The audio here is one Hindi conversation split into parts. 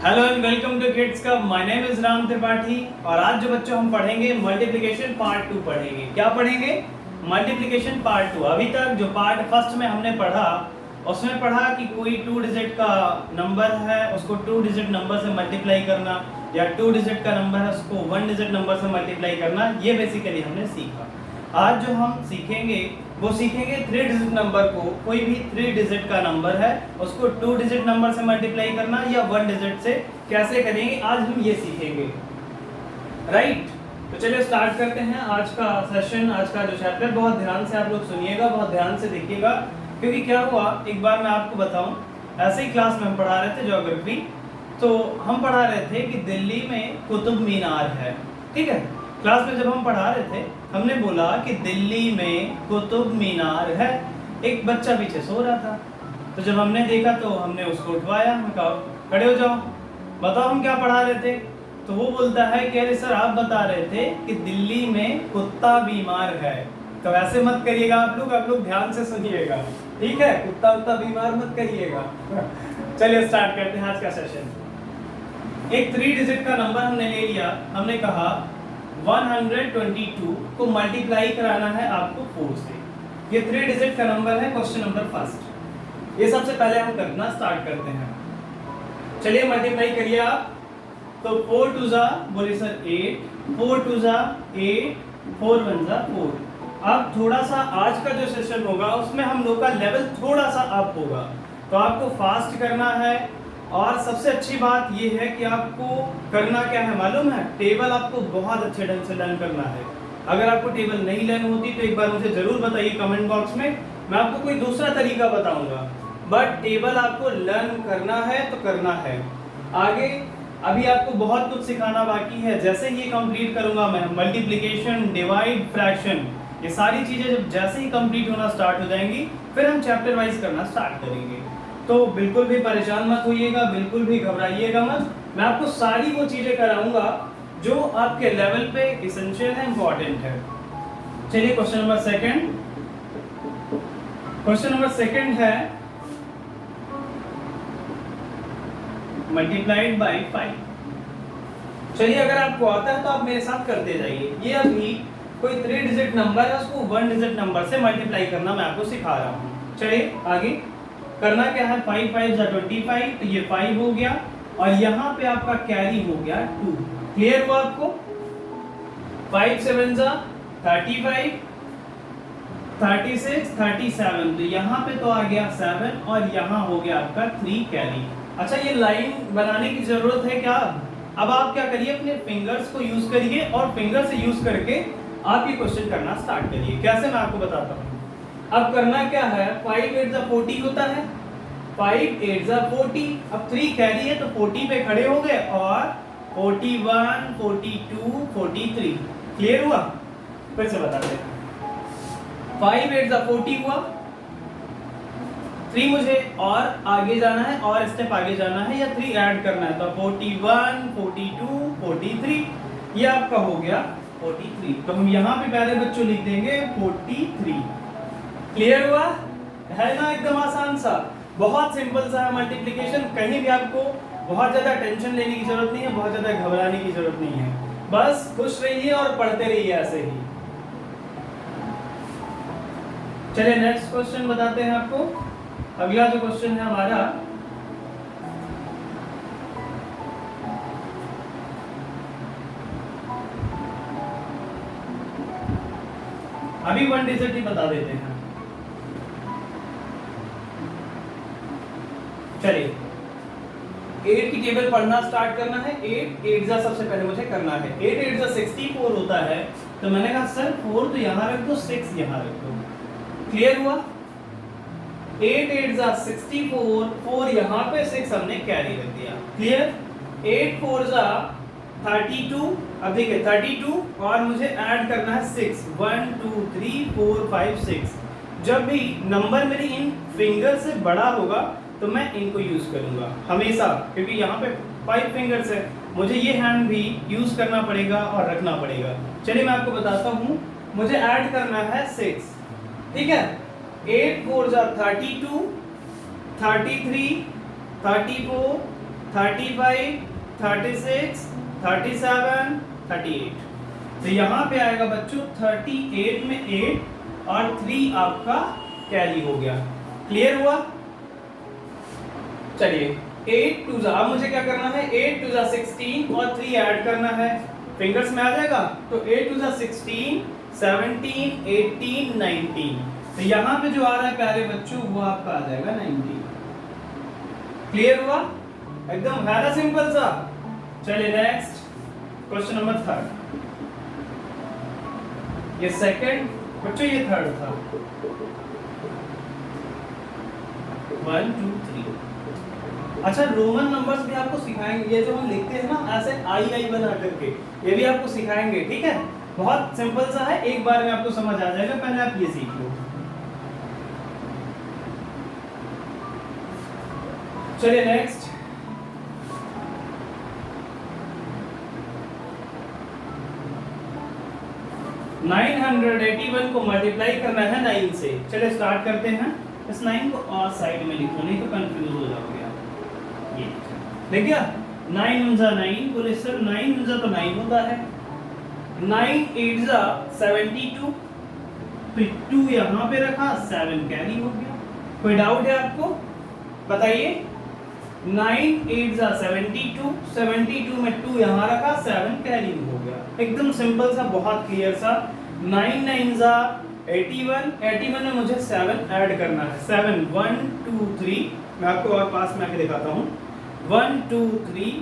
Hello and welcome to kids club. My name is Ram Tripathi और आज जो बच्चों हम पढ़ेंगे मल्टीप्लिकेशन पार्ट 2 पढ़ेंगे। क्या पढ़ेंगे? Multiplication part 2। अभी तक जो पार्ट फर्स्ट में हमने पढ़ा उसमें पढ़ा कि कोई 2 डिजिट का नंबर है उसको 2 डिजिट नंबर से मल्टीप्लाई करना, या 2 डिजिट का नंबर है उसको 1 डिजिट नंबर से मल्टीप्लाई करना। ये बेसिकली हमने सीखा। आज जो हम सीखेंगे वो सीखेंगे 3 डिजिट नंबर को, कोई भी 3 डिजिट का नंबर है उसको 2 डिजिट नंबर से मल्टीप्लाई करना या 1 डिजिट से कैसे करेंगे, आज हम ये सीखेंगे। राइट, तो चलिए स्टार्ट करते हैं आज का सेशन, आज का जो चैप्टर। बहुत ध्यान से आप लोग सुनिएगा, बहुत ध्यान से देखिएगा, क्योंकि क्या हुआ एक बार मैं आपको बताऊं। ऐसे ही क्लास में हम पढ़ा रहे थे ज्योग्राफी, तो हम पढ़ा रहे थे कि दिल्ली में कुतुब मीनार है। ठीक है, क्लास में जब हम पढ़ा रहे थे हमने बोला कि दिल्ली में कुतुब मीनार है। एक बच्चा पीछे सो रहा था, तो जब हमने देखा तो हमने उसको उठवाया, हम कहा खड़े हो जाओ, बताओ हम क्या पढ़ा रहे थे। तो वो बोलता है कि अरे सर आप बता रहे थे कि दिल्ली में कुत्ता बीमार है। तो ऐसे मत करिएगा आप लोग ध्यान से सुनिएगा, ठीक है? कुत्ता उत्ता बीमार मत करिएगा। चलिए स्टार्ट करते हैं आज का सेशन। एक 3 डिजिट का नंबर हमने ले लिया, हमने कहा 122 को मल्टीप्लाई कराना है आपको 4 से। ये 3 डिजिट का नंबर है, क्वेश्चन नंबर फर्स्ट। ये सबसे पहले हम करना स्टार्ट करते हैं। चलिए मल्टीप्लाई करिए आप। तो 4 2 जा बोलिए सर 8, 4 2 जा 8, 4 1 जा 4। अब थोड़ा सा आज का जो सेशन होगा उसमें हम लोग का लेवल थोड़ा सा अप होगा, तो आपको फास्ट करना है। और सबसे अच्छी बात यह है कि आपको करना क्या है मालूम है? टेबल आपको बहुत अच्छे ढंग से लर्न करना है। अगर आपको टेबल नहीं लर्न होती तो एक बार मुझे जरूर बताइए कमेंट बॉक्स में, मैं आपको कोई दूसरा तरीका बताऊंगा, बट टेबल आपको लर्न करना है तो करना है। आगे अभी आपको बहुत कुछ सिखाना बाकी है। जैसे ये कंप्लीट करूंगा मैं, मल्टीप्लिकेशन, डिवाइड, फ्रैक्शन, ये सारी चीजें जब जैसे ही कंप्लीट होना स्टार्ट हो जाएंगी फिर हम चैप्टर वाइज करना स्टार्ट करेंगे। तो बिल्कुल भी परेशान मत होइएगा, बिल्कुल भी घबराइएगा मत। मैं आपको सारी वो चीजें कराऊंगा जो आपके लेवल पे एसेंशियल है, इंपॉर्टेंट है। चलिए question number second. Question number second है मल्टीप्लाइड बाय 5। चलिए अगर आपको आता है तो आप मेरे साथ करते जाइए। ये अभी कोई 3 डिजिट नंबर है उसको 1 डिजिट नंबर से मल्टीप्लाई करना मैं आपको सिखा रहा हूँ। चलिए आगे करना क्या है, 5 5 जा 25, तो ये 5 हो गया और यहाँ पे आपका कैरी हो गया 2। क्लियर हुआ आपको? 5 7 जा 35, 36, 37, तो यहाँ पे तो आ गया 7 और यहाँ हो गया आपका 3 कैरी। अच्छा, ये लाइन बनाने की जरूरत है क्या? अब आप क्या करिए, अपने फिंगर्स को यूज करिए और फिंगर से यूज करके आप ये क्वेश्चन करना स्टार्ट करिए। कैसे, मैं आपको बताता हूँ। अब करना क्या है, 5 8 जा 40 होता है, 5 8 जा 40। अब 3 कैरी है तो 40 पे खड़े हो गए और 41 42 43। क्लियर हुआ? फिर से बताते हैं। 5 8 जा 40 हुआ, 3 मुझे और आगे जाना है और स्टेप आगे जाना है या 3 ऐड करना है, तो 41 42 43, ये आपका हो गया 43। तो हम यहाँ पे पहले बच्चों लिख देंगे 43। क्लियर हुआ है ना? एकदम आसान सा, बहुत सिंपल सा है मल्टीप्लिकेशन। कहीं भी आपको बहुत ज्यादा टेंशन लेने की जरूरत नहीं है, बहुत ज्यादा घबराने की जरूरत नहीं है। बस खुश रहिए और पढ़ते रहिए ऐसे ही। चलिए नेक्स्ट क्वेश्चन बताते हैं आपको। अगला जो क्वेश्चन है हमारा, अभी 1 डिजिट ही बता देते हैं। चलिए 8 की टेबल पढ़ना स्टार्ट करना है। 8 8 जा सबसे पहले मुझे करना है। 8 8 जा 64 होता है, तो मैंने कहा सर 4 तो यहाँ रख दो, 6 यहाँ रख दो। क्लियर हुआ? 8 8 जा 64, 4 यहाँ पे, 6 हमने कैरी रख दिया। क्लियर? 8 4 जा 32। अब देखिए 32 और मुझे ऐड करना है 6, 1 2 3 4 5 6। जब भी नंबर मेरी इन फिंगर से बड़ा होगा तो मैं इनको यूज करूंगा हमेशा, क्योंकि यहाँ पे 5 फिंगर्स है, मुझे ये हैंड भी यूज करना पड़ेगा और रखना पड़ेगा। चलिए मैं आपको बताता हूँ, मुझे ऐड करना है 6। ठीक है, 8 4 जा 32, 33, 34, 35, 36, 37, 38। तो यहाँ पे आएगा बच्चों 38 में 8 और 3 आपका कैरी हो गया। क्लियर हुआ? चलिए 8 टू जा, अब मुझे क्या करना है, 8 टू जा 16 और 3 ऐड करना है, फिंगर्स में आ जाएगा। तो 8 टू जा 16, 17, 18, 19। तो यहाँ पे जो आ रहा है प्यारे बच्चों वो आपका आ जाएगा 19। क्लियर हुआ? एकदम है ना सिंपल सा। चलिए नेक्स्ट क्वेश्चन नंबर 3। ये सेकंड बच्चों, ये थर्ड था। 1 2 3। अच्छा, रोमन नंबर्स भी आपको सिखाएंगे, ये जो हम लिखते हैं ना ऐसे आई आई बना करके, ये भी आपको सिखाएंगे, ठीक है? बहुत सिंपल सा है, एक बार में आपको समझ आ जाएगा, पहले आप ये सीख लो। चलिए नेक्स्ट। नाइन 981 को मल्टीप्लाई करना है 9 से। चलिए स्टार्ट करते हैं। इस 9 को और साइड में लिखो, नहीं तो कंफ्यूज हो जाओगे आप। ये देखिए 9 × 9, बोले सर 9 × तो 9 होता है, 9 8 × 72, फिर 2 यहाँ पे रखा, 7 कैरी हो गया। कोई डाउट है आपको? बताइए। 9 8 × 72, 72 में 2 यहाँ रखा, 7 कैरी हो गया। एकदम सिंपल सा, बहुत क्लियर सा। 9 9 × 81, 81 में मुझे 7 ऐड करना है। 7 1 2 3, मैं आपको और पास में आके दिखाता हूँ। 1 2 3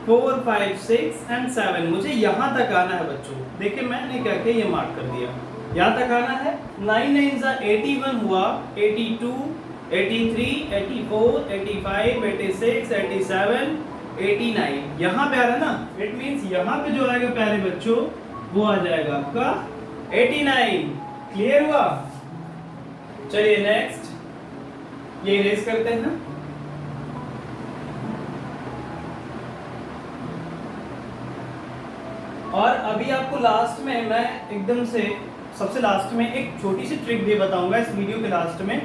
4 5 6 एंड 7, मुझे यहाँ तक आना है बच्चों। देखिए मैंने क्या किया, ये मार्क कर दिया, यहाँ तक आना है। 9 9 × 81 हुआ, 82 83 84 85 86 87 89, यहाँ पे आ रहा है ना। इट मींस यहाँ पे जो आएगा प्यारे बच्चों वो आ जाएगा आपका 89। क्लियर हुआ? चलिए नेक्स्ट, ये इरेज करते हैं। और अभी आपको लास्ट में मैं एकदम से सबसे लास्ट में एक छोटी सी ट्रिक भी बताऊंगा इस वीडियो के लास्ट में।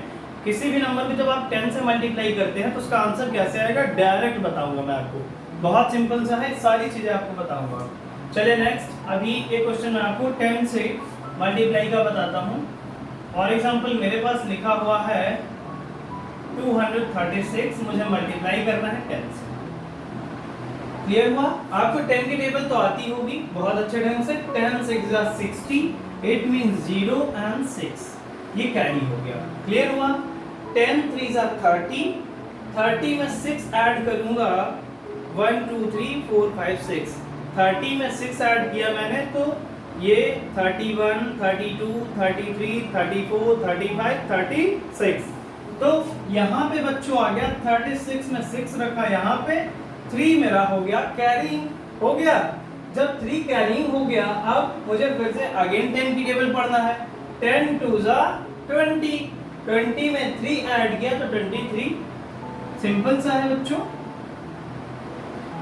किसी भी नंबर को जब आप 10 से मल्टीप्लाई करते हैं तो उसका आंसर कैसे आएगा डायरेक्ट बताऊंगा मैं आपको। बहुत सिंपल सा है, सारी चीजें आपको बताऊंगा। चलिए नेक्स्ट, अभी एक क्वेश्चन मैं आपको 10 से मल्टीप्लाई का बताता हूँ। और एग्जांपल मेरे पास लिखा हुआ है 236, मुझे मल्टीप्लाई करना है 10 से। क्लियर हुआ? आपको 10 की टेबल तो आती होगी बहुत अच्छे ढंग से। 10 6 × 60, इट मींस 0 एंड 6, ये कैरी हो गया। क्लियर हुआ? 10 3 × 30, 30 में 6 ऐड करूंगा, 1 2 3 4 5 6, 30 में 6 ऐड किया मैंने तो ये 31 32 33 34 35 36। तो यहाँ पे बच्चों आ गया 36 में 6 रखा, यहाँ पे 3 मेरा हो गया कैरिंग हो गया। जब 3 कैरिंग हो गया, अब मुझे फिर से अगेन 10 की टेबल पढ़ना है। 10 2 × 20, 20 में 3 ऐड किया तो 23। सिंपल सा है बच्चों,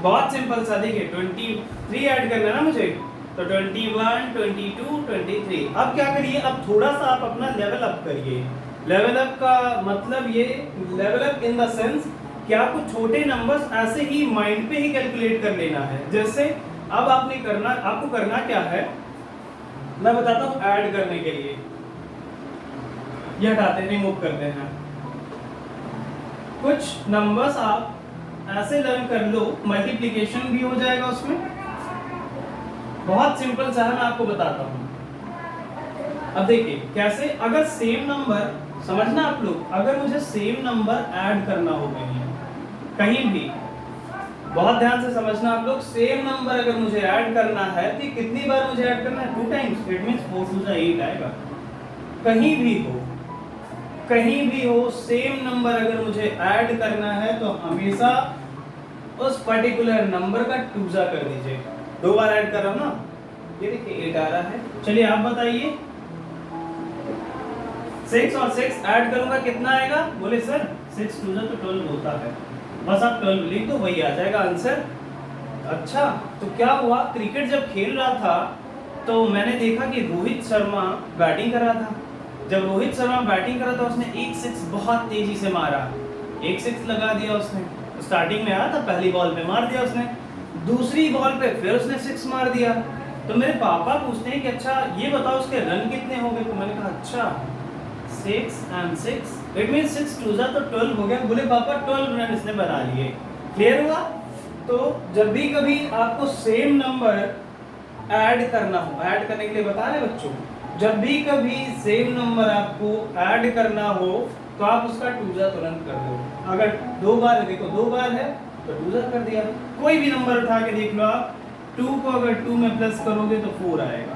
बहुत सिंपल सा। देखिए 23 ऐड करना है ना मुझे, तो 21 22 23। अब क्या करिए, अब थोड़ा सा आप अपना लेवल अप करिए। लेवल अप का मतलब ये, level up in the sense कि आपको छोटे नंबर्स ऐसे ही माइंड पे ही कैलकुलेट कर लेना है। जैसे अब आपको करना क्या है मैं बताता हूँ। ऐड करने के लिए ये हटाते हैं, रिमूव करते हैं। कुछ नंबर्स आप ऐसे लर्न कर लो, मल्टीप्लिकेशन भी हो जाएगा उसमें। बहुत सिंपल सा है, मैं आपको बताता हूँ। अब देखिए कैसे, अगर सेम नंबर, समझना आप लोग, अगर मुझे सेम नंबर ऐड करना हो कहीं भी, बहुत ध्यान से समझना आप लोग। सेम नंबर अगर मुझे ऐड करना है तो कितनी बार मुझे ऐड करना है? 2 टाइम्स। इट मींस 4 2 × 8 आएगा। कहीं भी हो सेम नंबर अगर मुझे ऐड करना है तो हमेशा उस पर्टिकुलर नंबर का 2 कर दीजिए। 2 बार ऐड कर रहा हूं ना, ये देखिए 8 आ रहा है। चलिए आप बताइए, 6 और 6 ऐड करूंगा कितना आएगा? बोले सर 6 2 तो 12 होता है। बस आप 12 लिख दो, वही आ जाएगा आंसर। अच्छा, तो क्या हुआ, क्रिकेट जब खेल रहा था तो मैंने देखा कि रोहित शर्मा बैटिंग कर रहा था। जब रोहित शर्मा बैटिंग कर रहा था उसने एक 6 बहुत तेजी से मारा, एक 6 लगा दिया उसने। तो स्टार्टिंग में आया था, पहली बॉल पे मार दिया उसने, दूसरी बॉल पे फिर उसने 6 मार दिया। तो मेरे पापा पूछते हैं कि अच्छा ये बताओ उसके रन कितने हो गए। तो मैंने कहा अच्छा 6 and 6 इट मीन 6 2 तो 12 हो गया। बोले पापा 12 रन इसने बना लिए। क्लियर हुआ? तो जब भी कभी आपको सेम नंबर ऐड करना हो, ऐड करने के लिए बता रहे बच्चों, जब भी कभी सेम नंबर आपको ऐड करना हो तो आप उसका 2 तुरंत कर दो। अगर 2 बार है, देखो 2 बार है तो 2 कर दिया। कोई भी नंबर उठा के देख लो आप, 2 को अगर 2 में प्लस करोगे तो 4 आएगा,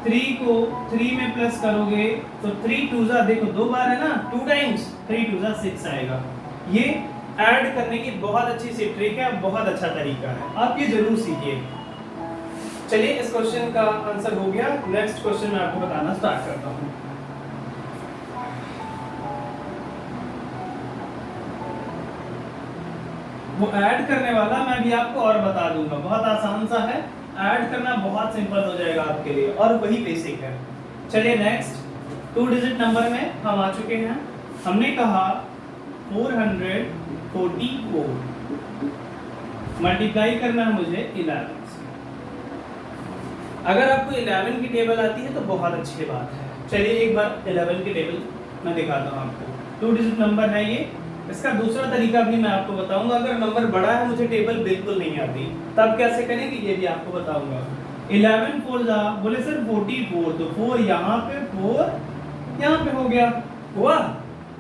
3 को 3 में प्लस करोगे तो 3 2 देखो 2 बार है ना, 2 टाइम्स 3 2 6 आएगा। ये ऐड करने की बहुत अच्छी सी ट्रिक है, बहुत अच्छा तरीका है, आप ये जरूर सीखिए। चलिए इस क्वेश्चन का आंसर हो गया। नेक्स्ट क्वेश्चन मैं आपको बताना स्टार्ट करता हूँ। वो ऐड करने वाला मैं भी आपको और बता दूंगा, बहुत आसान सा है, ऐड करना बहुत सिंपल हो जाएगा आपके लिए और वही बेसिक है। चलिए नेक्स्ट 2 डिजिट नंबर में हम आ चुके हैं। हमने कहा 444 मल्टीप्लाई करना है मुझे 11 से। अगर आपको 11 की टेबल आती है तो बहुत अच्छी बात है। चलिए एक बार 11 की टेबल मैं दिखाता हूँ आपको। 2 डिजिट नंबर है ये। इसका दूसरा तरीका भी मैं आपको बताऊंगा। अगर नंबर बड़ा है, मुझे टेबल बिल्कुल नहीं आती, तब कैसे करेंगे ये भी आपको बताऊंगा। 11 4 जा बोले सर 44, तो 4 यहाँ पे 4 यहाँ पे हो गया, हुआ।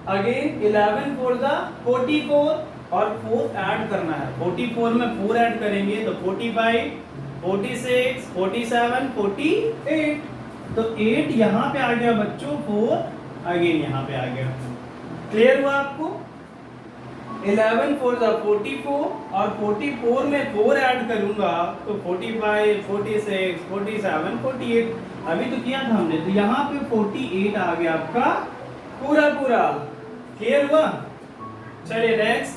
अगेन 11 4 जा 44 और 4 ऐड करना है। 44 में 4 ऐड करेंगे तो 45 46 47 48, तो 8 यहाँ पे आ गया बच्चों, 4 अगेन यहाँ पे आ गया। क्लियर हुआ आपको? 11 4 जा 44 और 44 में 4 ऐड करूंगा तो 45 46 47 48, अभी तो किया था हमने, तो यहाँ पे 48 आ गया आपका पूरा पूरा। क्लियर हुआ? चलिए नेक्स्ट।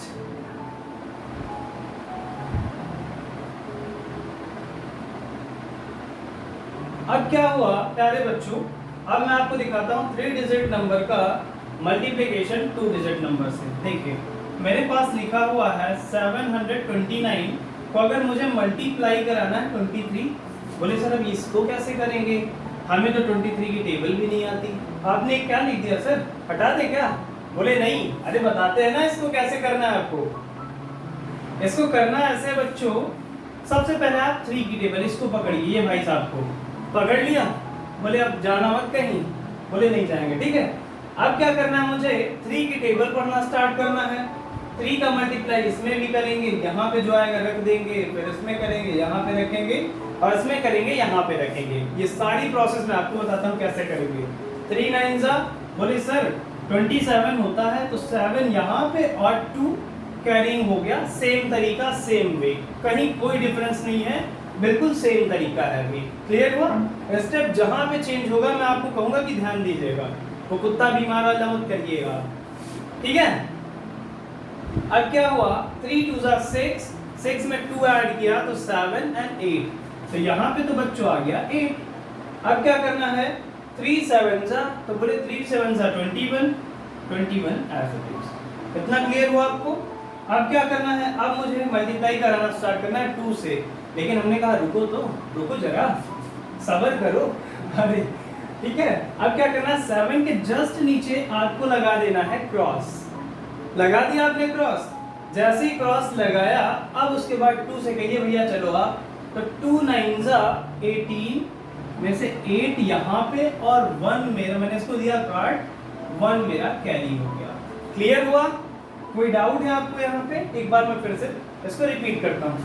अब क्या हुआ प्यारे बच्चों, अब मैं आपको दिखाता हूँ 3 डिजिट नंबर का मल्टीप्लिकेशन 2 डिजिट नंबर से। देखिए मेरे पास लिखा हुआ है 729 को अगर मुझे मल्टीप्लाई कराना है 23। बोले सर अब इसको कैसे करेंगे, हमें तो 23 की टेबल भी नहीं आती। आपने क्या लिख दिया सर, हटा दे क्या? बोले नहीं, अरे बताते हैं ना इसको कैसे करना है आपको। इसको करना है ऐसे बच्चों, सबसे पहले आप 3 की टेबल इसको पकड़िए, ये भाई साहब को पकड़ लिया। बोले अब जाना मत कहीं, बोले नहीं जाएंगे, ठीक है। अब क्या करना है, मुझे 3 की टेबल पढ़ना स्टार्ट करना है। 3 का मल्टीप्लाई इसमें भी करेंगे, यहाँ पे जो आएगा रख देंगे, फिर इसमें करेंगे, यहाँ पे रखेंगे, और इसमें करेंगे, यहाँ पे रखेंगे। ये सारी प्रोसेस मैं आपको बताता हूँ कैसे करेंगे। 3 9 जा बोले सर 27 होता है, तो 7 यहाँ पे और 2 कैरिंग हो गया। सेम तरीका, सेम वे, कहीं कोई डिफरेंस नहीं है, बिल्कुल सेम तरीका है भी। क्लियर हुआ? स्टेप जहाँ पे चेंज होगा मैं आपको कहूँगा कि ध्यान दीजिएगा, वो कुत्ता बीमार वाला मत करिएगा, ठीक है। अब क्या हुआ, 3 2 जा 6, 6 में 2 ऐड किया तो 7 and 8, तो यहाँ पे तो बच्चों आ गया 8। अब क्या करना है, 3 7 जा तो बोले 3 7 जा 21 एज इट इज। इतना क्लियर हुआ आपको? अब क्या करना है, अब मुझे मल्टीप्लाई कराना स्टार्ट करना है 2 से, लेकिन हमने कहा रुको तो, रुको जरा, सब्र करो। अरे ठीक है, अब क्या करना है, 7 के जस्ट नीचे आपको लगा देना है क्रॉस। लगा दिया आपने क्रॉस, जैसे ही क्रॉस लगाया अब उसके बाद 2 से कहिए भैया चलो आप, तो 2 9 जा 18 में से 8 यहाँ पे और 1 मेरा, मैंने इसको दिया काट, 1 मेरा कैरी हो गया। क्लियर हुआ? कोई डाउट है आपको यहाँ पे? एक बार मैं फिर से इसको रिपीट करता हूँ।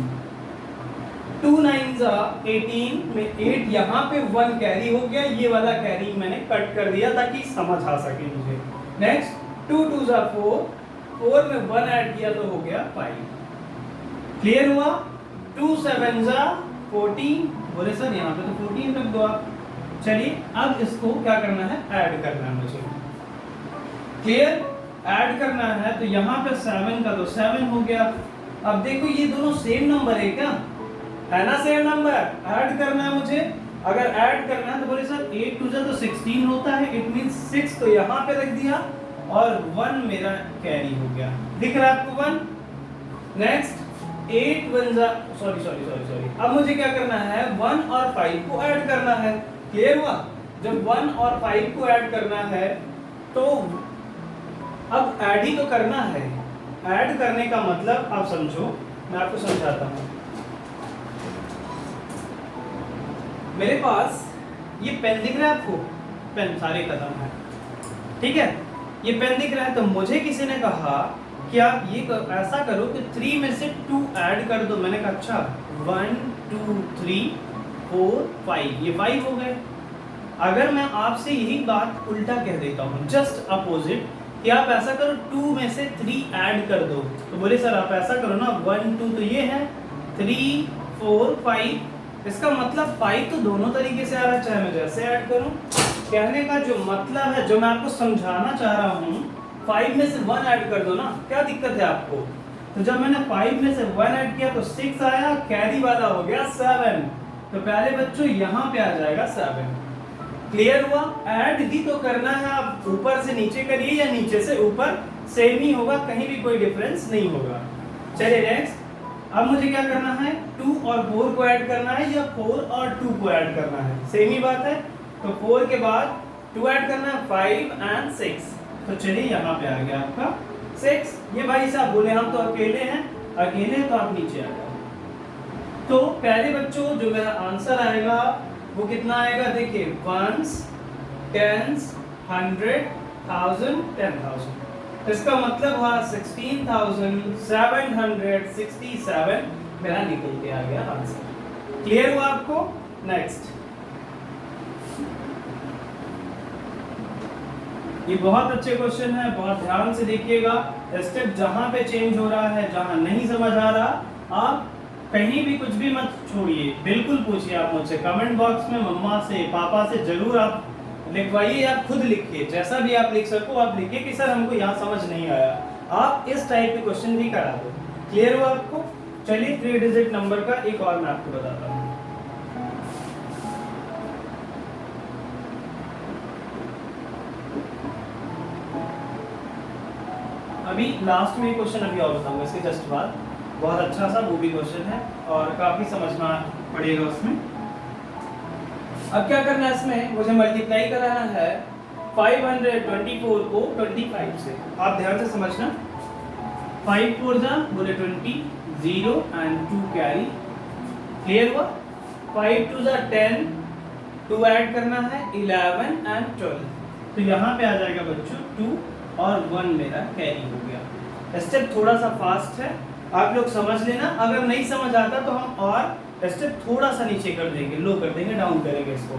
2 9 जा 18 में 8 यहाँ पे 1 कैरी हो गया, ये वाला कैरी मैंने कट कर दिया ताकि समझ आ सके मुझे। नेक्स्ट 2 2 जा 4 में 1 ऐड किया तो हो गया 5। क्लियर हुआ? 2 7 जा 14, बोले सर यहाँ पे तो 14 रख दो आप। चलिए अब इसको क्या करना है, ऐड करना है मुझे। क्लियर? ऐड करना है तो यहाँ पे 7 का तो 7 हो गया। अब देखो ये दोनों सेम नंबर है क्या, है ना सेम नंबर, ऐड करना है मुझे। अगर ऐड करना है तो बोले सर 8 2 जा तो 16 होता है, इट मींस 6 तो यहाँ पे रख दिया और 1 मेरा कैरी हो गया। दिख रहा है आपको 1? नेक्स्ट 8 वन जा सॉरी, अब मुझे क्या करना है, 1 और 5 को ऐड करना है। क्लियर हुआ? जब 1 और 5 को ऐड करना है तो अब ऐड ही तो करना है। ऐड करने का मतलब आप समझो, मैं आपको समझाता हूं। मेरे पास ये पेन दिख रहा है आपको, पेन सारे खत्म है, ठीक है, ये पेन दिख रहा है। तो मुझे किसी ने कहा कि आप ये ऐसा करो कि 3 में से 2 ऐड कर दो। मैंने कहा अच्छा, 1 2 3 4 5, ये 5 हो गए। अगर मैं आपसे यही बात उल्टा कह देता हूँ, जस्ट अपोजिट, कि आप ऐसा करो 2 में से 3 ऐड कर दो, तो बोले सर आप ऐसा करो ना, 1 2 तो ये है, 3 4 5, इसका मतलब 5 तो दोनों तरीके से आ रहा है, चाहे मैं जैसे ऐड करूं। कहने का जो मतलब है, जो मैं आपको समझाना चाह रहा हूं, 5 में से 1 ऐड कर दो ना, क्या दिक्कत है आपको? तो जब मैंने 5 में से 1 ऐड किया तो 6 आया, कैरी वाला हो गया 7। तो पहले बच्चों यहाँ पे आ जाएगा 7। क्लियर हुआ? ऐड ही तो करना है, आप ऊपर से नीचे करिए या नीचे से ऊपर, सेम ही होगा, कहीं भी कोई डिफरेंस नहीं होगा। चलिए नेक्स्ट, अब मुझे क्या करना है, 2 और 4 को ऐड करना है या 4 और 2 को ऐड करना है, सेम ही बात है। तो 4 के बाद 2 ऐड करना है, 5 and 6। तो चलिए यहाँ पे आ गया आपका 6। ये भाई साहब बोले हम तो अकेले हैं, अकेले तो आप नीचे आ जाओ। तो पहले बच्चों जो मेरा आंसर आएगा वो कितना आएगा, देखिए 1s 10s 100 1000 10,000। इसका मतलब हुआ 16,767 मेरा निकल के आ गया आंसर। क्लियर हुआ आपको? नेक्स्ट, ये बहुत अच्छे क्वेश्चन है, बहुत ध्यान से देखिएगा। स्टेप जहां पे चेंज हो रहा है, जहां नहीं समझ आ रहा, आप कहीं भी कुछ भी मत छोड़िए, बिल्कुल पूछिए आप मुझसे कमेंट बॉक्स में, मम्मा से पापा से जरूर आप लिखवाइए या खुद लिखिए, जैसा भी आप लिख सको आप लिखिए कि सर हमको यहाँ समझ नहीं आया। आप इस टाइप के क्वेश्चन भी करा दो। क्लियर हुआ आपको? चलिए 3 डिजिट नंबर का एक और मैं आपको बताता हूँ। अभी लास्ट में क्वेश्चन अभी और बताऊंगा इसके जस्ट बाद, बहुत अच्छा सा वो भी क्वेश्चन है और काफी समझना पड़ेगा उसमें। अब क्या करना है, इसमें मुझे मल्टीप्लाई कराना है 524 को 25 से। आप ध्यान से समझना, 5 4 जा बोले 20, 0 and 2 कैरी। क्लियर हुआ? 5 2 जा 10, 2 ऐड करना है 11 and 12। तो यहाँ पे आ जाएगा बच्चों 2 और 1 मेरा कैरी हो गया। स्टेप थोड़ा सा फास्ट है, आप लोग समझ लेना। अगर नहीं समझ आता तो हम और स्टेप थोड़ा सा नीचे कर देंगे, लो कर देंगे, डाउन करेंगे इसको।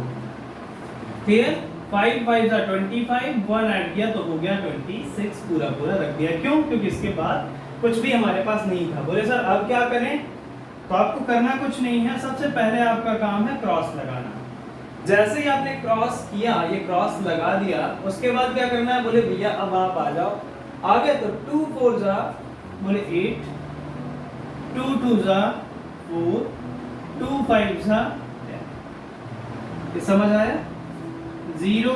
क्लियर? 5 5 जा 25, 1 ऐड किया तो हो गया 26, पूरा पूरा रख दिया। क्यों? क्योंकि इसके बाद कुछ भी हमारे पास नहीं था। बोले सर अब क्या करें? तो आपको करना कुछ नहीं है, सबसे पहले आपका काम है क्रॉस लगाना। जैसे ही आपने क्रॉस किया, ये क्रॉस लगा दिया, उसके बाद क्या करना है, बोले भैया अब आप आ जाओ। आ गए तो 2 4 जा बोले 8, 2 2 जा 4, 2 5 जा 10। ये समझ आया? 0।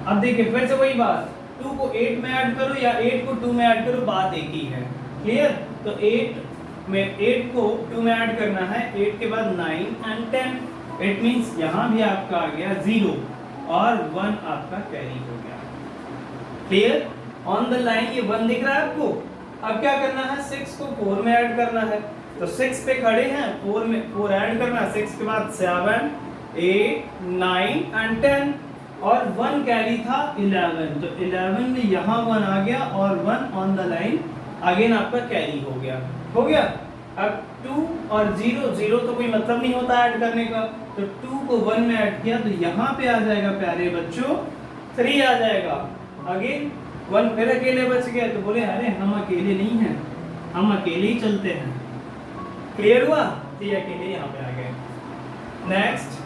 अब देखिए फिर से वही बात, 2 को 8 में ऐड करो या 8 को 2 में ऐड करो, बात एक ही है। क्लियर? तो 8 को 2 में ऐड करना है, 8 के बाद 9 and 10। इट मींस यहाँ भी आपका आ गया 0 और 1 आपका कैरी हो गया। क्लियर? ऑन द लाइन ये 1 दिख रहा है आपको। अब क्या करना है, 6 को 4 में ऐड करना है, तो 6 पे खड़े हैं, 4 में 4 ऐड करना है, 6 के बाद 7 8 9 and 10 और 1 कैरी था 11। तो 11 में यहाँ 1 आ गया और 1 ऑन द लाइन अगेन आपका कैरी हो गया। हो गया? अब 2 और 0 तो कोई मतलब नहीं होता ऐड करने का, तो 2 को 1 में ऐड किया तो यहाँ पे आ जाएगा प्यारे बच्चों 3 आ जाएगा। अगेन 1 फिर अकेले बच गया, तो बोले अरे हम अकेले नहीं हैं, हम अकेले ही चलते हैं। क्लियर हुआ? तो ये अकेले यहाँ पे आ गए। नेक्स्ट,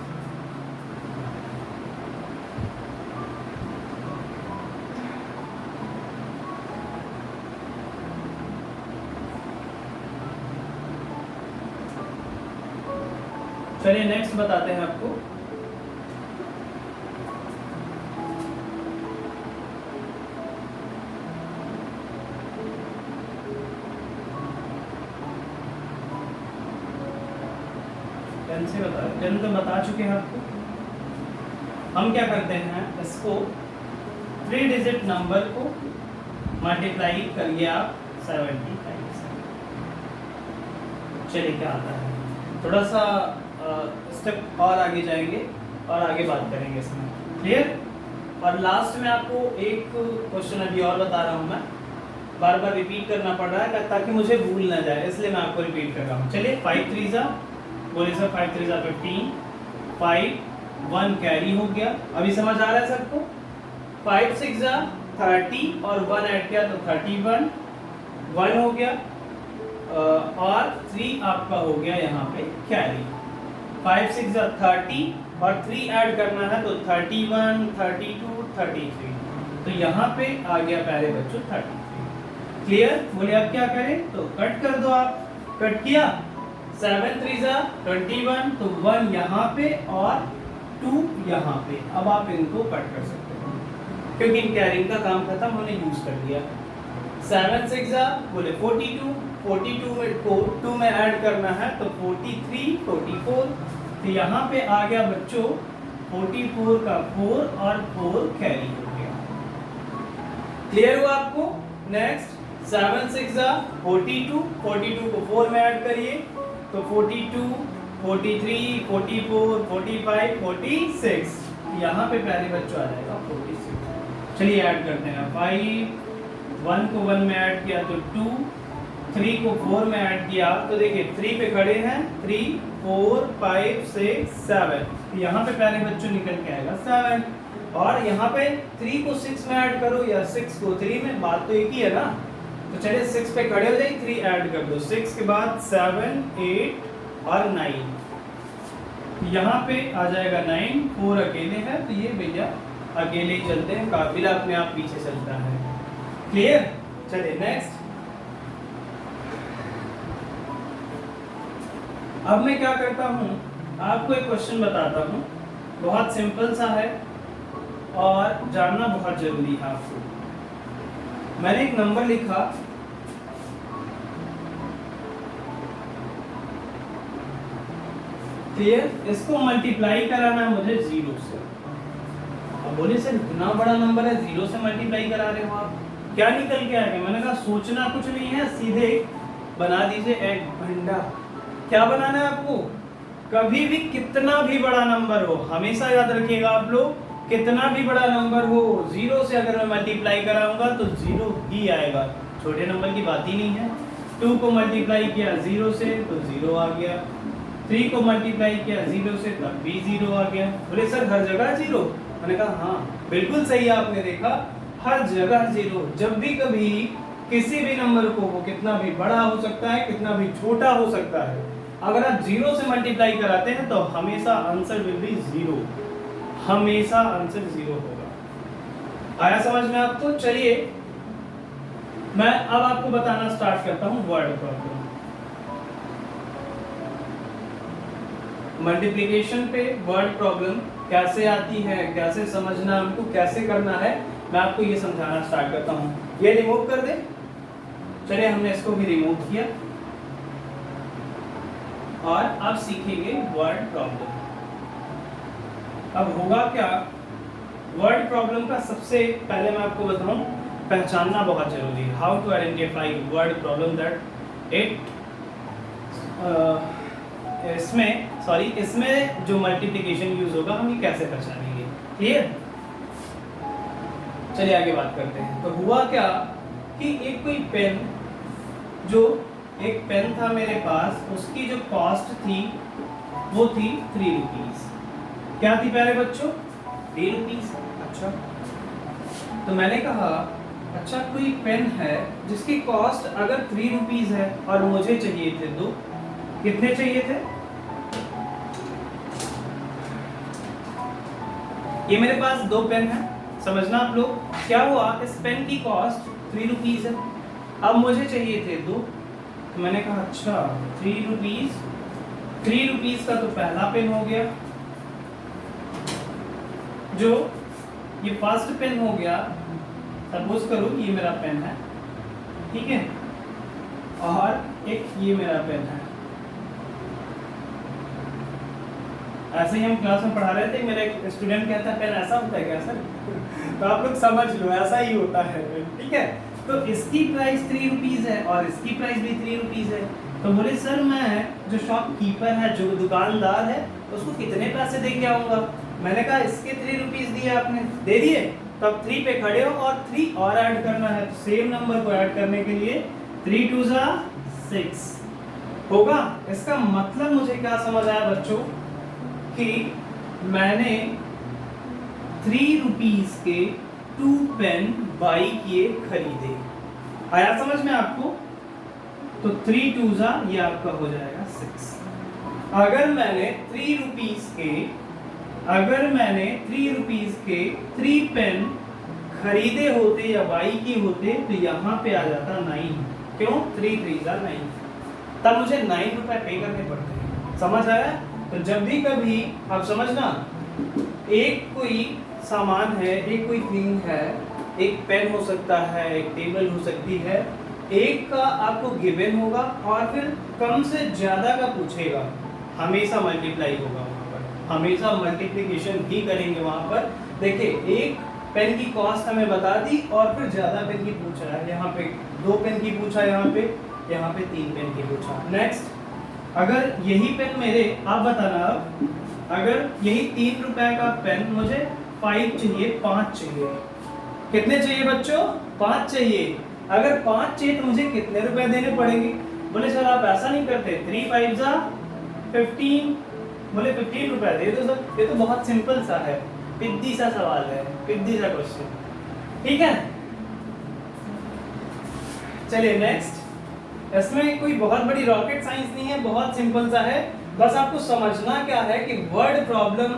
चलिए नेक्स्ट बताते हैं आपको। पेन से बता, पेन तो बता चुके हैं आपको। हम क्या करते हैं, इसको 3 डिजिट नंबर को मल्टीप्लाई करिए आप 75 से। चलिए क्या आता है, थोड़ा सा स्टेप और आगे जाएंगे और आगे बात करेंगे इसमें, क्लियर। और लास्ट में आपको एक क्वेश्चन अभी और बता रहा हूँ मैं, बार बार रिपीट करना पड़ रहा है ताकि मुझे भूल ना जाए, इसलिए मैं आपको रिपीट कर रहा हूँ। चलिए 5 3 जा बोले सर, 5 3 जा 15, 5 1 कैरी हो गया, अभी समझ आ रहा है सबको। 5 6 जा 30 और 1 ऐड किया तो 31 1 हो गया, और 3 आपका हो गया यहाँ पे कैरी। 5 6 जा 30 और 3 ऐड करना है तो 31 32 33, तो यहाँ पे आ गया प्यारे बच्चों 33। क्लियर। बोले अब क्या करें, तो कट कर दो आप। कट किया, 7 3 जा 21, तो 1 यहाँ पे और 2 यहाँ पे। अब आप इनको कट कर सकते हो क्योंकि इन कैरिंग का काम खत्म, हमने यूज कर लिया। 7 6 जा बोले 42, 42 में 2 में ऐड करना है तो 43 44, तो यहाँ पे आ गया बच्चों 44 का 4 और 4 कैरी हो गया। क्लियर हुआ आपको। नेक्स्ट 7 6 जा 42, 42 को 4 में ऐड करिए तो 42 43 44 45 46, यहाँ पे प्यारे बच्चों आ जाएगा 46। चलिए ऐड करते हैं। 5 1 को 1 में ऐड किया तो 2, 3 को 4 में ऐड किया तो देखिए 3 पे खड़े हैं, 3 4 5 6 7, यहाँ पे प्यारे बच्चों निकल के आएगा 7। और यहाँ पे 3 को 6 में ऐड करो या 6 को 3 में, बात तो एक ही है ना। तो चलिए 6 पे खड़े हो जाए, 3 ऐड कर दो, 6 के बाद 7 8 और 9, यहाँ पे आ जाएगा 9। 4 अकेले है तो ये भैया अकेले ही चलते हैं, काफिला अपने आप पीछे चलता है। क्लियर। चलिए नेक्स्ट। अब मैं क्या करता हूँ, आपको एक क्वेश्चन बताता हूँ, बहुत सिंपल सा है और जानना बहुत जरूरी है आपको। मैंने एक नंबर लिखा, क्लियर। इसको मल्टीप्लाई कराना है मुझे 0 से। अब बोले सर इतना बड़ा नंबर है, 0 से मल्टीप्लाई करा रहे हो आप, क्या निकल के आएगा। मैंने कहा सोचना कुछ नहीं है, सीधे बना दीजिए एक भंडा। क्या बनाना है आपको, कभी भी कितना भी बड़ा नंबर हो, हमेशा याद रखिएगा आप लोग, कितना भी बड़ा नंबर हो 0 से अगर मैं मल्टीप्लाई कराऊंगा तो 0 ही आएगा, छोटे नंबर की बात ही नहीं है। 2 को मल्टीप्लाई किया 0 से तो 0 आ गया, 3 को मल्टीप्लाई किया 0 से तब भी 0 आ गया। बोले सर हर जगह 0, मैंने कहा हाँ बिल्कुल सही आपने देखा, हर जगह 0। जब भी कभी किसी भी नंबर को, वो कितना भी बड़ा हो सकता है कितना भी छोटा हो सकता है, अगर आप 0 से मल्टीप्लाई कराते हैं तो हमेशा आंसर विल बी 0, हमेशा आंसर 0 होगा। आया समझ में आपको। चलिए मैं अब आपको बताना स्टार्ट करता हूं वर्ड प्रॉब्लम। मल्टीप्लिकेशन पे वर्ड प्रॉब्लम कैसे आती है, कैसे समझना, हमको कैसे करना है, मैं आपको ये समझाना स्टार्ट करता हूं। ये रिमूव कर दे। चलिए हमने इसको भी रिमूव किया और अब सीखेंगे वर्ड प्रॉब्लम। अब होगा क्या, वर्ड प्रॉब्लम का सबसे पहले मैं आपको बताऊं, पहचानना बहुत जरूरी है। How to identify word problem that it इसमें जो मल्टीप्लिकेशन यूज होगा हम ये कैसे पहचानेंगे। क्लियर। चलिए आगे बात करते हैं। तो हुआ क्या कि एक कोई पेन, जो एक पेन था मेरे पास, उसकी जो कॉस्ट थी वो थी 3 रुपीज। क्या थी प्यारे बच्चों, 3 रुपीज। अच्छा, तो मैंने कहा अच्छा कोई पेन है जिसकी कॉस्ट अगर 3 रुपीज है और मुझे चाहिए थे 2, कितने चाहिए थे, ये मेरे पास 2 पेन है, समझना आप लोग। क्या हुआ, इस पेन की कॉस्ट 3 रुपीज है, अब मुझे चाहिए थे 2, तो मैंने कहा अच्छा 3 रुपीज का तो पहला पेन हो गया, जो ये फर्स्ट पेन हो गया। सपोज करो ये मेरा पेन है, ठीक है, और एक ये मेरा पेन है, ऐसे ही हम क्लास में पढ़ा रहे थे, मेरा एक स्टूडेंट कहता है पेन ऐसा होता है क्या सर? तो आप लोग समझ लो ऐसा ही होता है, ठीक है। तो इसकी प्राइस 3 रुपीज़ है और इसकी प्राइस भी 3 रुपीज़ है। तो बोले सर मैं जो शॉपकीपर है, जो दुकानदार है, उसको कितने पैसे दे के आऊँगा? मैंने कहा इसके 3 रुपीज़ दिए आपने, दे दिए, तब 3 पे खड़े हो और 3 और ऐड करना है। तो सेम नंबर को ऐड करने के लिए 3 2 6 होगा। इसका मतलब मुझे क्या समझ आया बच्चों कि मैंने 3 रुपीज़ के 2 पेन बाई किए, खरीदे। आया समझ में आपको? तो 3 2 ये आपका हो जाएगा 6। अगर मैंने 3 रुपीज़ के 3 पेन खरीदे होते या बाई किए होते तो यहाँ पे आ जाता 9। क्यों? 3 3 9, तब मुझे 9 रुपए पे करने पड़ते हैं। समझ आया? तो जब भी कभी आप समझना, एक कोई सामान है, एक कोई थिंग है, एक पेन हो सकता है, एक टेबल हो सकती है, एक का आपको गिवन होगा और फिर कम से ज़्यादा का पूछेगा, हमेशा मल्टीप्लाई होगा वहाँ पर, हमेशा मल्टीप्लिकेशन ही करेंगे वहाँ पर। देखिए एक पेन की कॉस्ट हमें बता दी और फिर ज़्यादा पेन की पूछा है, यहाँ पे 2 पेन की पूछा, यहाँ पे 3 पेन की पूछा। नेक्स्ट, अगर यही पेन मेरे, आप बताना अब, अगर यही 3 रुपए का पेन मुझे 5 चाहिए, 5 चाहिए, कितने चाहिए बच्चों? 5 चाहिए। अगर 5 चाहिए तो मुझे कितने रुपए देने पड़ेंगे? बोले सर आप ऐसा नहीं करते, 3 5 15, बोले 15 रुपए दे दो सर। ये तो बहुत सिंपल सा है, पिद्दी सा सवाल है, पिद्दी सा क्वेश्चन, ठीक है। चलिए नेक्स्ट, इसमें कोई बहुत बड़ी रॉकेट साइंस नहीं है, बहुत सिंपल सा है। बस आपको समझना क्या है कि वर्ड प्रॉब्लम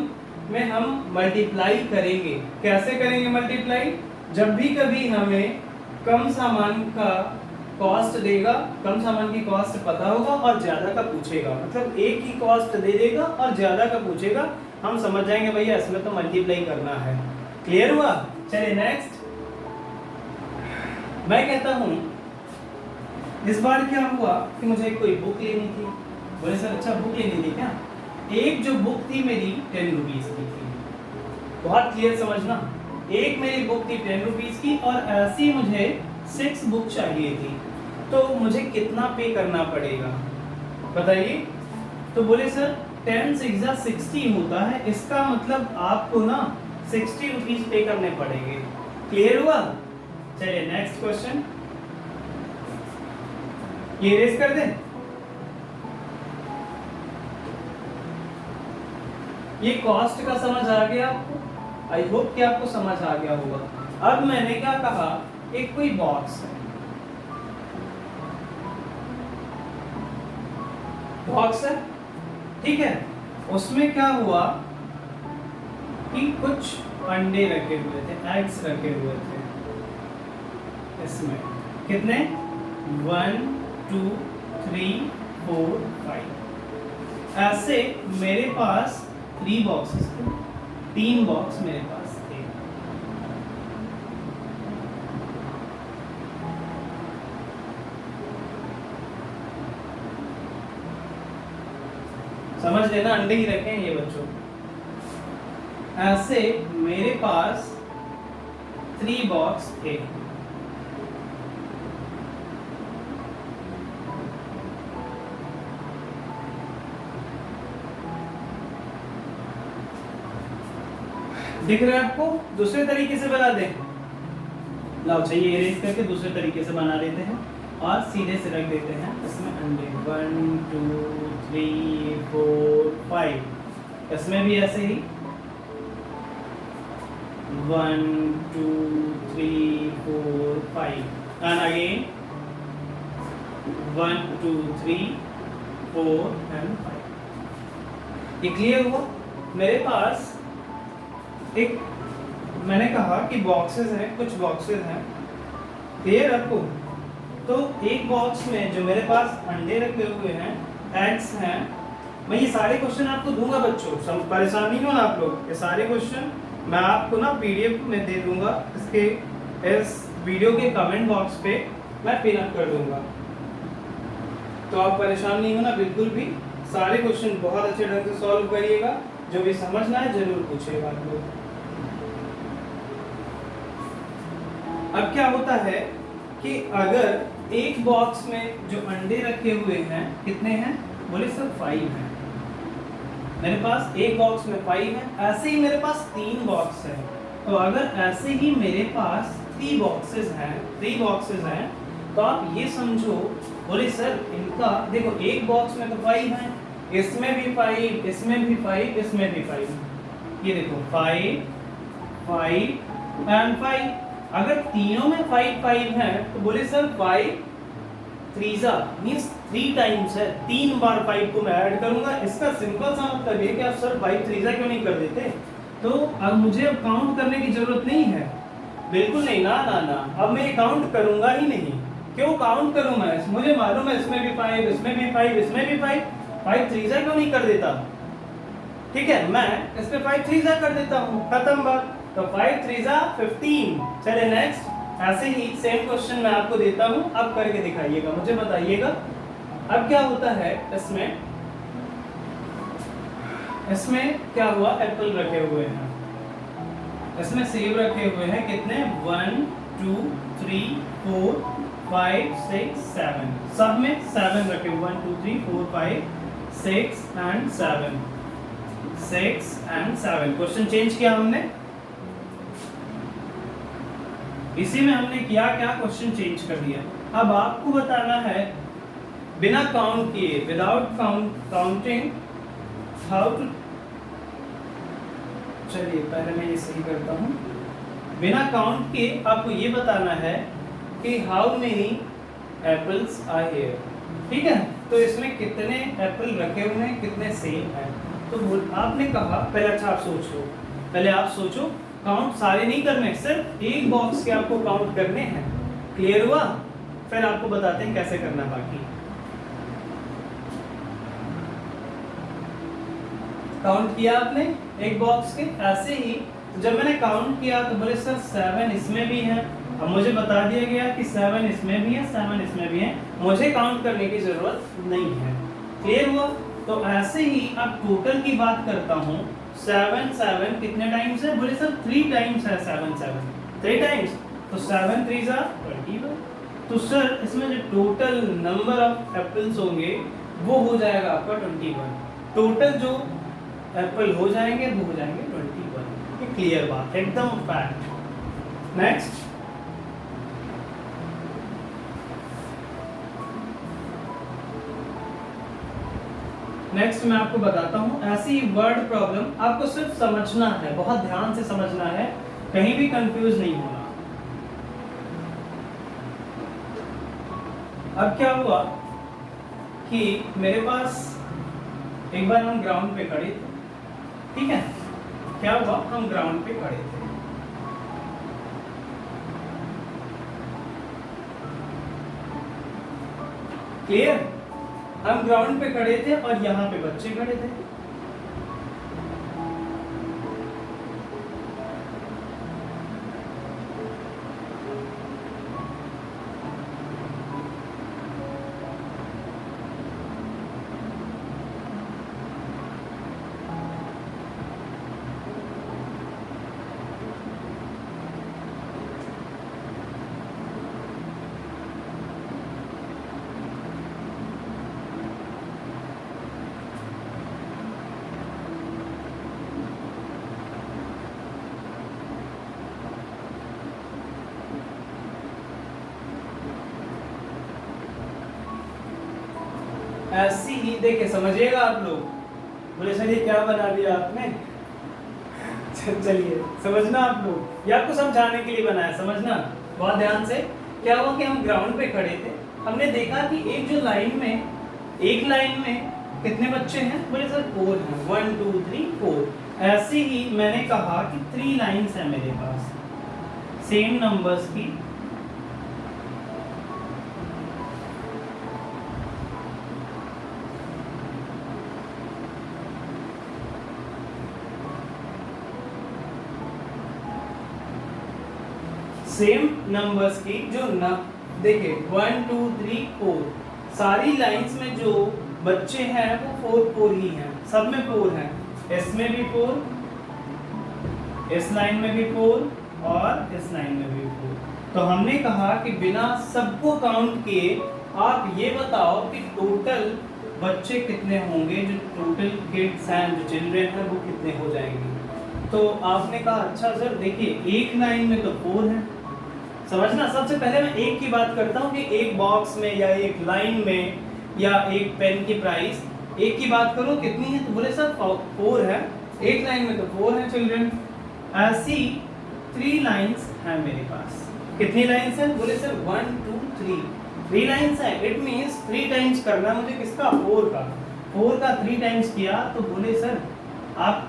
में हम मल्टीप्लाई करेंगे। कैसे करेंगे मल्टीप्लाई? जब भी कभी हमें कम सामान का कॉस्ट देगा, कम सामान की कॉस्ट पता होगा और ज़्यादा का पूछेगा, मतलब एक ही कॉस्ट दे देगा और ज़्यादा का पूछेगा, हम समझ जाएंगे भैया इसमें तो मल्टीप्लाई करना है। क्लियर हुआ? चलिए नेक्स्ट, मैं कहता हूँ इस बार क्या हुआ कि मुझे कोई बुक लेनी थी। बोले सर अच्छा बुक लेनी थी क्या? एक जो बुक थी मेरी 10 रुपीज़ की थी, बहुत क्लियर समझना, एक मेरी बुक थी 10 रुपीज़ की और ऐसी मुझे 6 बुक चाहिए थी, तो मुझे कितना पे करना पड़ेगा बताइए? तो बोले सर 10 6 60 होता है, इसका मतलब आपको ना 60 रुपीज़ पे करने पड़ेंगे। क्लियर हुआ? चलिए नेक्स्ट क्वेश्चन, ये रेस कर दें। ये कॉस्ट का समझ आ गया आपको? आई होप कि आपको समझ आ गया होगा। अब मैंने क्या कहा, एक कोई बॉक्स है, ठीक है, उसमें क्या हुआ कि कुछ अंडे रखे हुए थे, एग्स रखे हुए थे। इसमें कितने? 1 2 3 4 5, ऐसे मेरे पास 3 बॉक्सेस थे, 3 बॉक्स मेरे पास थे। समझ लेना, अंडे ही रखे हैं ये बच्चों। ऐसे मेरे पास 3 बॉक्स थे। दिख रहा है आपको? दूसरे तरीके से बना दें, लाओ चाहिए इरेज करके दूसरे तरीके से बना लेते हैं और सीधे से रख देते हैं इसमें अंडे। 1 2 3 4 5, इसमें भी ऐसे ही 1 2 3 4 5, एंड अगेन 1 2 3 4 एंड 5। ये क्लियर हुआ? मेरे पास एक, मैंने कहा कि बॉक्सेस हैं, कुछ बॉक्सेस हैं, क्लियर आपको? तो एक बॉक्स में जो मेरे पास अंडे रखे हुए हैं, एग्स हैं, मैं ये सारे क्वेश्चन आपको दूंगा बच्चों, सब परेशान नहीं होना आप लोग। ये सारे क्वेश्चन मैं आपको ना पीडीएफ में दे दूंगा, इसके इस वीडियो के कमेंट बॉक्स पे मैं पिन अप कर दूंगा, तो आप परेशान नहीं होना बिल्कुल भी। सारे क्वेश्चन बहुत अच्छे ढंग से सॉल्व करिएगा जो भी समझना है जरूर पूछेगा आप लोग। अब क्या होता है कि अगर एक बॉक्स में जो अंडे रखे हुए हैं कितने हैं, बोले सर 5 हैं, मेरे पास एक बॉक्स में 5 है, ऐसे ही मेरे पास 3 बॉक्स है। तो अगर ऐसे ही मेरे पास 3 बॉक्सेस हैं तो आप ये समझो, बोले सर इनका देखो एक बॉक्स में तो 5 है, इसमें भी 5, इसमें भी 5, इसमें भी 5, ये देखो 5 5 एंड 5। अगर तीनों में 5 5 है तो बोले सर 5 3 मींस 3 टाइम्स है, 3 बार 5 को मैं ऐड करूंगा। इसका सिंपल सा मतलब ये कि आप सर 5 3 क्यों नहीं कर देते, तो अब मुझे अब काउंट करने की जरूरत नहीं है, बिल्कुल नहीं, ना ना ना, अब मैं काउंट करूंगा ही नहीं। क्यों काउंट करूं मैं, मुझे मालूम है इसमें भी 5, इसमें भी 5, इसमें भी 5, 5 3 क्यों नहीं कर देता, ठीक है, मैं इस पे 5 3 कर देता हूं, खत्म बात। तो 5 3 15। चले नेक्स्ट, ऐसे ही सेम क्वेश्चन मैं आपको देता हूं, अब करके दिखाइएगा, मुझे बताइएगा। अब क्या होता है इसमें क्या हुआ, एप्पल रखे हुए हैं, इसमें सेब रखे हुए हैं, कितने 1 2 3 4 5 6 7, सब में 7 रखे हुए, 1 2 3 4 5 6 एंड 7, 6 एंड 7। क्वेश्चन चेंज किया हमने, इसी में हमने क्या क्या क्वेश्चन चेंज कर दिया। अब आपको बताना है बिना काउंट किए, विदाउट काउंटिंग, हाउ टू, चलिए पहले मैं ये सही करता हूँ, बिना काउंट किए आपको ये बताना है कि how many apples are here, ठीक है। तो इसमें कितने एप्पल रखे हुए हैं, कितने सेब हैं। तो आपने कहा पहले, अच्छा आप सोच लो, पहले आप सोचो, काउंट सारे नहीं करने, सिर्फ एक बॉक्स के आपको काउंट करने हैं, क्लियर हुआ। फिर आपको बताते हैं कैसे करना बाकी। काउंट किया आपने एक बॉक्स के, ऐसे ही जब मैंने काउंट किया तो बोले सर 7 इसमें भी है, अब मुझे बता दिया गया कि 7 इसमें भी है, 7 इसमें भी है, मुझे काउंट करने की जरूरत नहीं है, क्लियर हुआ। तो ऐसे ही अब टोटल की बात करता हूँ, 7 7 कितने टाइम्स है, बोले सर 3 टाइम्स है, 7 7 3 टाइम्स, तो 7 3 21। तो सर इसमें जो टोटल नंबर ऑफ एप्पल्स होंगे वो हो जाएगा आपका 21, टोटल जो एप्पल हो जाएंगे वो हो जाएंगे 21। ये क्लियर बात, एकदम फैक्ट। नेक्स्ट, नेक्स्ट मैं आपको बताता हूं ऐसी वर्ड प्रॉब्लम, आपको सिर्फ समझना है, बहुत ध्यान से समझना है, कहीं भी कंफ्यूज नहीं होना। अब क्या हुआ कि मेरे पास, एक बार हम ग्राउंड पे खड़े थे, ठीक है, क्या हुआ, हम ग्राउंड पे खड़े थे, क्लियर, हम ग्राउंड पे खड़े थे और यहाँ पे बच्चे खड़े थे, ऐसी ही देखिए, समझिएगा आप लोग। बोले सर ये क्या बना दिया आपने, चलिए समझना आप लोग, ये आपको समझाने के लिए बनाया, समझना बहुत ध्यान से। क्या हुआ कि हम ग्राउंड पे खड़े थे, हमने देखा कि एक जो लाइन में, एक लाइन में कितने बच्चे हैं, बोले सर 4 हैं, 1 2 3 4। ऐसे ही मैंने कहा कि 3 लाइन्स हैं मेरे पास सेम नंबर्स की, सेम नंबर्स की, जो न देखिए 1 2 3 4, सारी लाइंस में जो बच्चे हैं वो 4 4 ही हैं, सब में 4 हैं। इसमें भी 4, इस लाइन में भी 4 और इस लाइन में भी 4। तो हमने कहा कि बिना सबको काउंट किए आप ये बताओ कि टोटल बच्चे कितने होंगे, जो टोटल किड्स हैं, जो चिल्ड्रेन हैं, वो कितने हो जाएंगे। तो आपने कहा अच्छा सर देखिए एक लाइन में तो 4 है। समझना, सबसे पहले मैं एक की बात करता हूँ कि एक बॉक्स में या एक लाइन में या एक पेन की प्राइस, एक की बात करूँ कितनी है, तो बोले सर 4 है, एक लाइन में तो 4 है चिल्ड्रन। ऐसी 3 लाइन्स हैं मेरे पास। कितनी लाइन्स हैं, बोले सर 1 2 3 लाइन्स है। इट मीन्स 3 टाइम्स करना मुझे किसका, 4 का 3 टाइम्स किया। तो बोले सर आप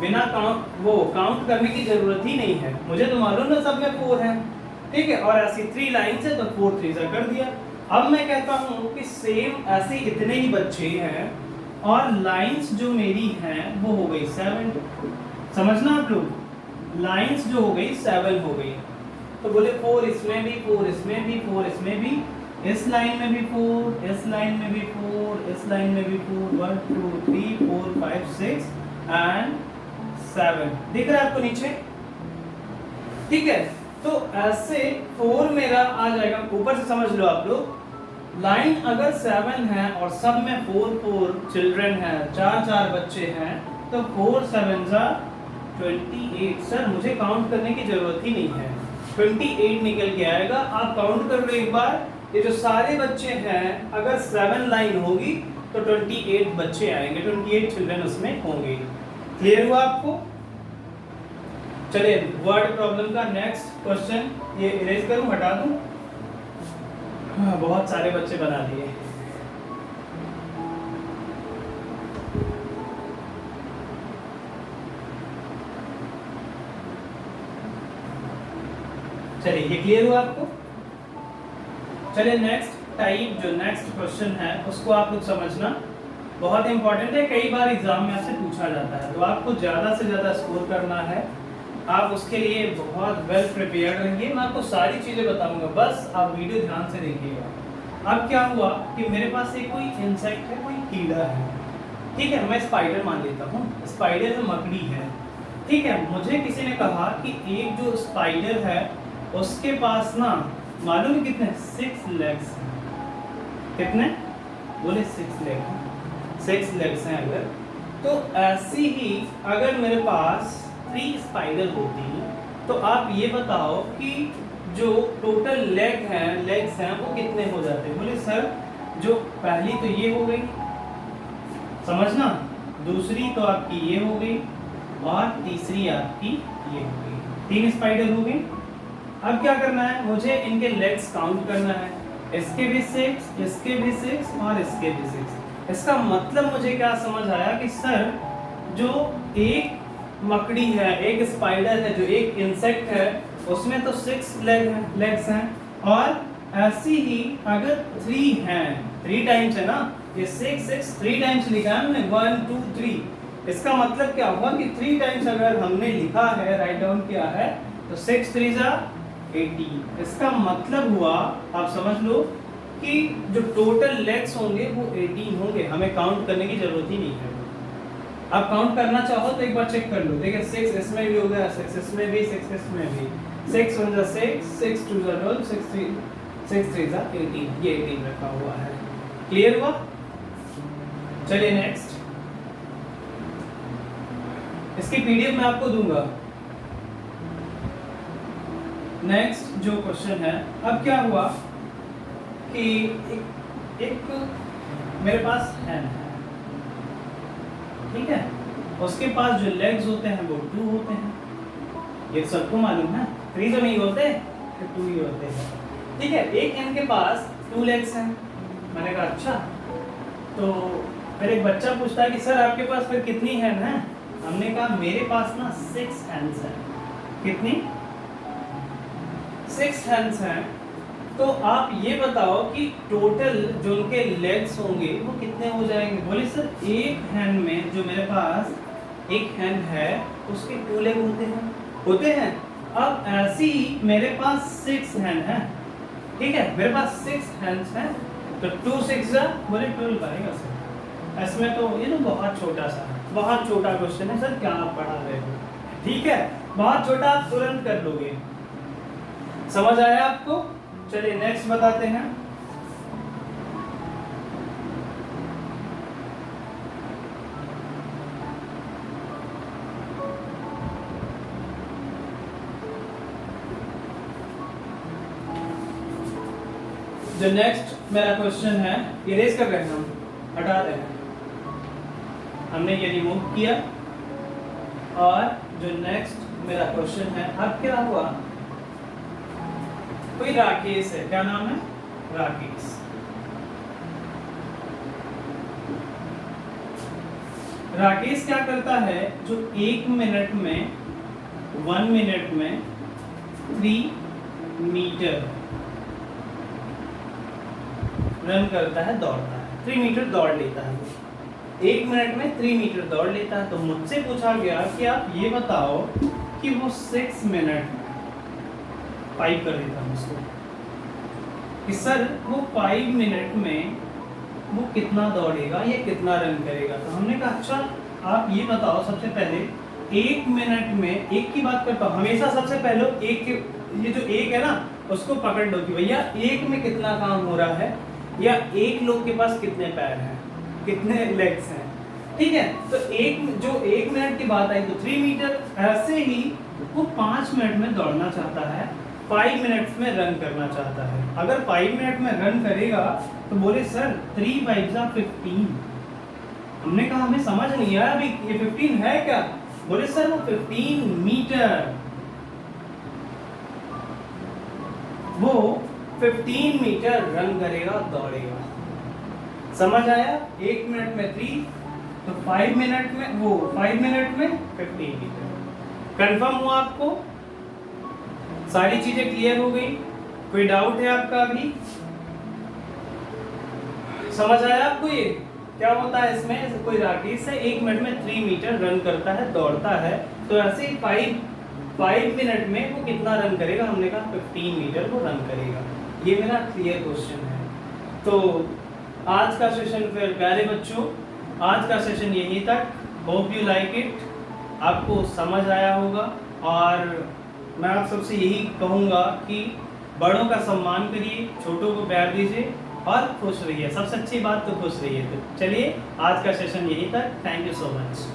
बिना काउंट करने की जरूरत ही नहीं है, मुझे तो मालूम ना सब में 4 है, ठीक है। और ऐसी 3 लाइन्स है तो 4 3 से कर दिया। अब मैं कहता हूँ कि सेम ऐसे इतने ही बच्चे हैं और लाइन्स जो मेरी हैं वो हो गई 7। समझना आप लोग, लाइन्स जो हो गई 7 हो गई। तो बोले 4 इसमें भी, 4 इसमें भी, 4 इसमें भी, इस लाइन में भी 4, इस लाइन में भी 4, इस लाइन में भी 4, 1 2 3 4 5 6 एंड 7। दिख रहा है आपको नीचे, ठीक है। तो ऐसे 4 मेरा आ जाएगा। ऊपर से समझ लो आप लोग, लाइन अगर 7 है और सब में 4 चिल्ड्रन हैं, 4 बच्चे हैं, तो 4 7 28। सर मुझे काउंट करने की जरूरत ही नहीं है, 28 निकल के आएगा। आप काउंट कर लो एक बार, ये जो सारे बच्चे हैं अगर 7 लाइन होगी तो 28 बच्चे आएंगे, 28 चिल्ड्रन उसमें होंगे। क्लियर हुआ आपको। चलिए वर्ड प्रॉब्लम का नेक्स्ट क्वेश्चन, ये इरेज करूं, हटा दूं, हाँ, बहुत सारे बच्चे बना दिए। चलिए ये क्लियर हुआ आपको। चलिए नेक्स्ट टाइप, जो नेक्स्ट क्वेश्चन है उसको आप लोग समझना, बहुत इंपॉर्टेंट है, कई बार एग्जाम में आपसे पूछा जाता है। तो आपको ज़्यादा से ज़्यादा स्कोर करना है, आप उसके लिए बहुत वेल प्रिपेयर्ड रहिए। मैं आपको सारी चीज़ें बताऊंगा, बस आप वीडियो ध्यान से देखिएगा। अब क्या हुआ कि मेरे पास एक कोई इंसेक्ट है, कोई कीड़ा है, ठीक है, मैं स्पाइडर मान लेता हूँ, स्पाइडर में मकड़ी है, ठीक है। मुझे किसी ने कहा कि एक जो स्पाइडर है उसके पास ना मालूम है कितने, 6 लेग्स हैं। कितने, बोले 6 लेग हैं, 6 लेग्स हैं। अगर तो ऐसी ही अगर मेरे पास 3 स्पाइडर होती, तो आप ये बताओ कि जो टोटल लेग्स हैं वो कितने हो जाते हैं। बोले सर जो पहली तो ये हो गई, समझना, दूसरी तो आपकी ये हो गई और तीसरी आपकी ये हो गई, 3 स्पाइडर हो गई। अब क्या करना है, मुझे इनके लेग्स काउंट करना है, इसके भी 6, इसके भी 6 और इसके भी 6। इसका मतलब मुझे क्या समझ आया कि सर जो एक मकड़ी है, एक स्पाइडर है, जो एक इंसेक्ट है, उसमें तो 6 लेग्स हैं, और ऐसी ही अगर 3 हैं, 3 टाइम्स है ना, ये 6 3 टाइम्स लिखा है हमने, 1 2 3। इसका मतलब क्या हुआ कि 3 टाइम्स अगर हमने लिखा है, राइट डाउन किया है, तो 6 3 18। इसका मतलब हुआ, आप समझ लो कि जो टोटल लेग्स होंगे वो 18 होंगे, हमें काउंट करने की जरूरत ही नहीं है। आप काउंट करना चाहो तो एक बार चेक कर लो, देखिए 6 इसमें भी हो गया, 6 इसमें भी, 6 इसमें भी, 6 1 6, 6 2 12, 6 3 18, ये 18 रखा हुआ है। क्लियर हुआ। चलिए नेक्स्ट, इसकी पीडीएफ मैं आपको दूंगा। नेक्स्ट जो क्वेश्चन है, अब क्या हुआ कि एक मेरे पास हैन है, ठीक है, उसके पास जो लेग्स होते हैं वो 2 होते हैं, ये सबको मालूम है, 3 तो नहीं होते, 2 ही होते हैं, ठीक है। एक हैन के पास 2 लेग्स हैं। मैंने कहा अच्छा, तो फिर एक बच्चा पूछता है कि सर आपके पास फिर कितनी हैन है। हमने कहा मेरे पास ना 6 हैंड्स हैं। कितनी, 6 हैंड्स हैं। तो आप ये बताओ कि टोटल जो उनके लेग्स होंगे वो कितने हो जाएंगे। बोले सर एक हैंड में, जो मेरे पास एक हैंड है, उसके 2 लेग होते हैं। अब ऐसी मेरे पास 6 हैंड है, ठीक है, मेरे पास 6 हैंड्स हैं, तो 2 6 बोले 12 आएगा सर। इसमें तो ये ना बहुत छोटा सा, बहुत छोटा क्वेश्चन है सर, क्या आप पढ़ा रहे हो? ठीक है, बहुत छोटा, आप तुरंत कर लोगे। समझ आया आपको? चलिए नेक्स्ट बताते हैं। जो नेक्स्ट मेरा क्वेश्चन है, इरेज कर रहे हैं हम, हटा रहे हैं, हमने ये रिमूव किया। और जो नेक्स्ट मेरा क्वेश्चन है, अब क्या हुआ, कोई राकेश है, क्या नाम है? राकेश। राकेश क्या करता है, जो 1 मिनट में 1 मिनट में 3 मीटर रन करता है, दौड़ता है, 3 मीटर दौड़ लेता है, 1 मिनट में 3 मीटर दौड़ लेता है। तो मुझसे पूछा गया कि आप ये बताओ कि वो 6 मिनट 5 कर देता हूँ उसको, कि सर वो 5 मिनट में वो कितना दौड़ेगा या कितना रन करेगा। तो हमने कहा अच्छा आप ये बताओ, सबसे पहले 1 मिनट में, एक की बात करता हूँ हमेशा, सबसे पहले एक के, ये जो एक है ना उसको पकड़ लो कि भैया एक में कितना काम हो रहा है, या एक लोग के पास कितने पैर हैं, कितने लेग्स हैं। ठीक है, तो जो 1 मिनट की बात आई तो 3 मीटर, ऐसे ही वो 5 मिनट में दौड़ना चाहता है, 5 मिनट्स में रन करना चाहता है। अगर 5 मिनट में रन करेगा तो बोले सर 3 5 15। हमने कहा हमें समझ नहीं आया अभी ये 15 है क्या? बोले सर वो 15 मीटर, वो 15 मीटर रन करेगा, दौड़ेगा। समझ आया? 1 मिनट में 3, तो 5 मिनट में वो 5 मिनट में 15 मीटर। कंफर्म हुआ आपको? सारी चीजें क्लियर हो गई? कोई डाउट है आपका अभी? समझ आया आपको? ये क्या होता है इसमें, कोई राकेश है 1 मिनट में 3 मीटर रन करता है, दौड़ता है, तो ऐसे ही 5 मिनट में वो कितना रन करेगा? हमने कहा 15 मीटर वो रन करेगा। ये मेरा क्लियर क्वेश्चन है। तो आज का सेशन, फिर प्यारे बच्चों आज का सेशन यहीं तक। होप यू लाइक इट, आपको समझ आया होगा। और मैं आप सबसे यही कहूँगा कि बड़ों का सम्मान करिए, छोटों को प्यार दीजिए और खुश रहिए। सबसे अच्छी बात तो खुश रहिए। तो चलिए आज का सेशन यहीं तक। Thank you so much.